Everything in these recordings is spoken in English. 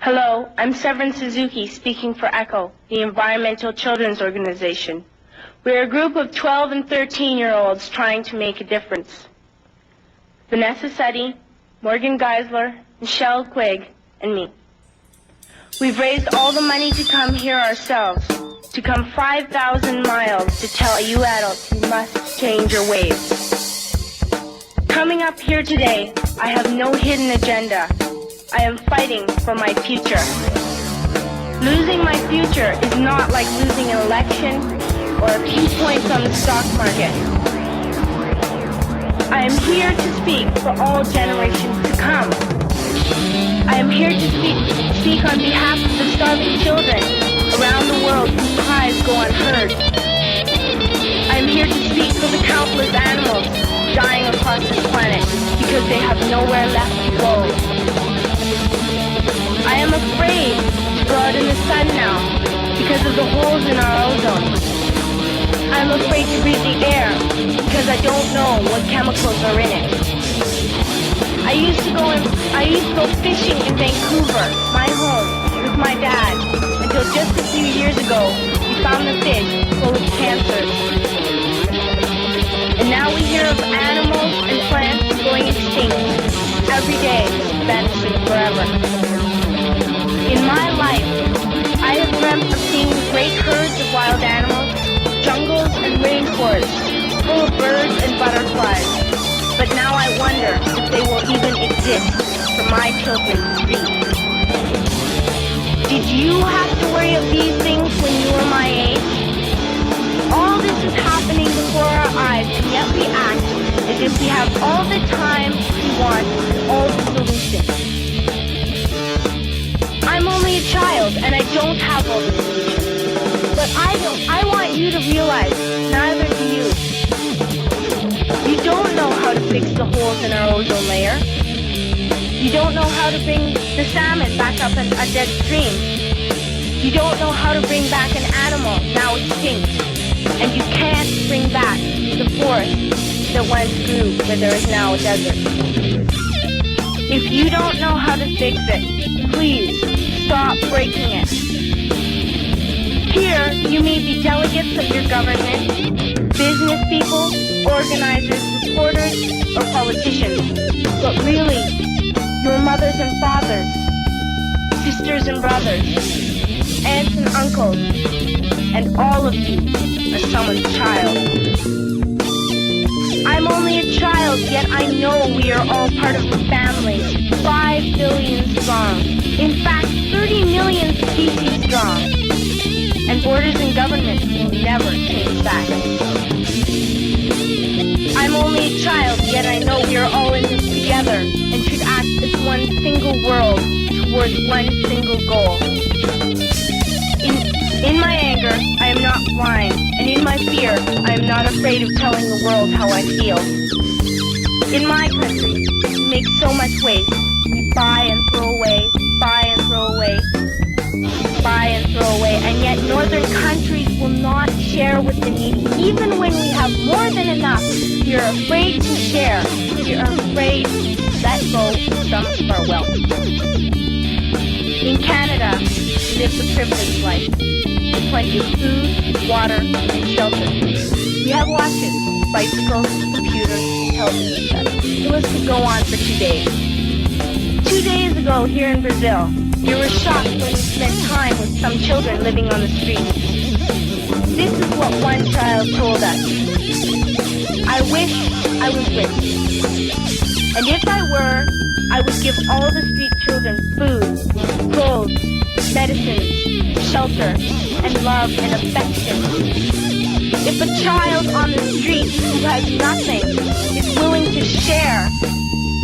Hello, I'm Severn Suzuki speaking for ECHO, the Environmental Children's Organization. We're a group of 12 and 13-year-olds trying to make a difference. Vanessa Seti, Morgan Geisler, Michelle Quigg, and me. We've raised all the money to come here ourselves, to come 5,000 miles to tell you adults you must change your ways. Coming up here today, I have no hidden agenda. I am fighting for my future. Losing my future is not like losing an election or a few points on the stock market. I am here to speak for all generations to come. I am here to speak on behalf of the starving children around the world whose cries go unheard. I am here to speak for the countless animals dying across this planet because they have nowhere left to go. I am afraid to go out in the sun now because of the holes in our ozone. I am afraid to breathe the air because I don't know what chemicals are in it. I used to go fishing in Vancouver, my home, with my dad, until just a few years ago we found the fish full of cancers. And now we hear of animals and plants going extinct, every day vanishing forever. In my life, I have dreamt of seeing great herds of wild animals, jungles and rainforests, full of birds and butterflies. But now I wonder if they will even exist for my children to see. Did you have to worry of these things when you were my age? All this is happening before our eyes, and yet we act as if we have all the time we want and all the solutions. I'm only a child, and I don't have all the solutions. But I want you to realize, neither do you. You don't know how to fix the holes in our ozone layer. You don't know how to bring the salmon back up a dead stream. You don't know how to bring back an animal now extinct. And you can't bring back the forest that once grew where there is now a desert. If you don't know how to fix it, please stop breaking it. Here, you may be delegates of your government, business people, organizers, reporters, or politicians. But really, your mothers and fathers, sisters and brothers, aunts and uncles, and all of you are someone's child. I'm only a child, yet I know we are all part of a family, 5 billion strong. In fact, 30 million species strong. And borders and governments will never change that. I'm only a child, yet I know we are all in this together and should act as one single world towards one single goal. In my anger, I am not blind, and in my fear, I am not afraid of telling the world how I feel. In my country, we make so much waste. We buy and throw away, buy and throw away, buy and throw away, and yet northern countries will not share with the needy. Even when we have more than enough, we are afraid to share. We are afraid to let go of some of our wealth. In Canada, we live the privileged life. With plenty of food, water, and shelter. We have watches, bicycles, computers, television sets. The list could go on for 2 days. 2 days ago, here in Brazil, we were shocked when we spent time with some children living on the streets. This is what one child told us. I wish I was with you. And if I were, I would give all the street children food, clothes, medicines, shelter, and love and affection. If a child on the street who has nothing is willing to share,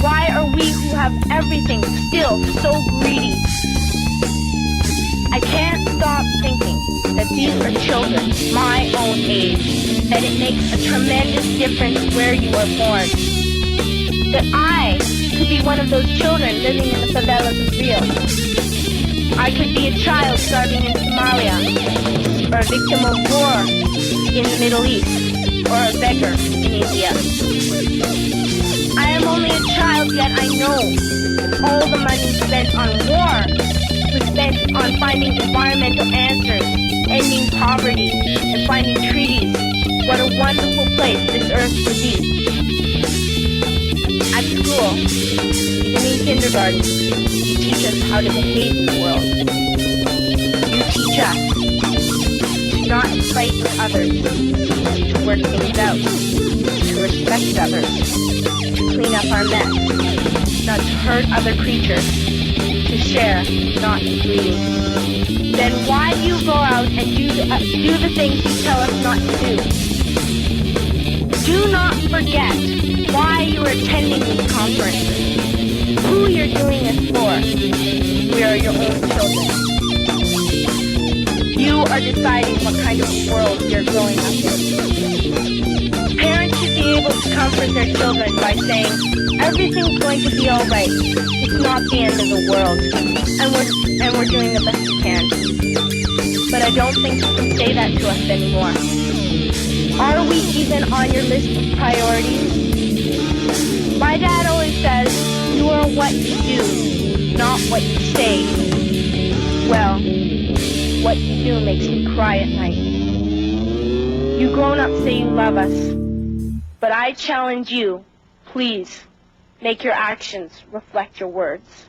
why are we who have everything still so greedy? I can't stop thinking that these are children my own age, that it makes a tremendous difference where you are born. That I could be one of those children living in the favelas of Rio. I could be a child starving in Somalia, or a victim of war in the Middle East, or a beggar in India. I am only a child, yet I know that all the money spent on war was bent on finding environmental answers, ending poverty, and finding treaties. What a wonderful place this earth would be. At school, beginning kindergarten, you teach us how to behave in the world. You teach us to not fight with others, to work things out, to respect others, to clean up our mess, not to hurt other creatures, to share, not to greed. Then why do you go out and do the things you tell us not to do? Do not forget why you are attending these conferences, who you're doing this for. We are your own children. You are deciding what kind of world you're growing up in. Parents should be able to comfort their children by saying, everything's going to be all right. It's not the end of the world, and we're doing the best we can. But I don't think you can say that to us anymore. Are we even on your list of priorities? My dad always says, you are what you do, not what you say. Well, what you do makes me cry at night. You grown-ups say you love us, but I challenge you, please, make your actions reflect your words.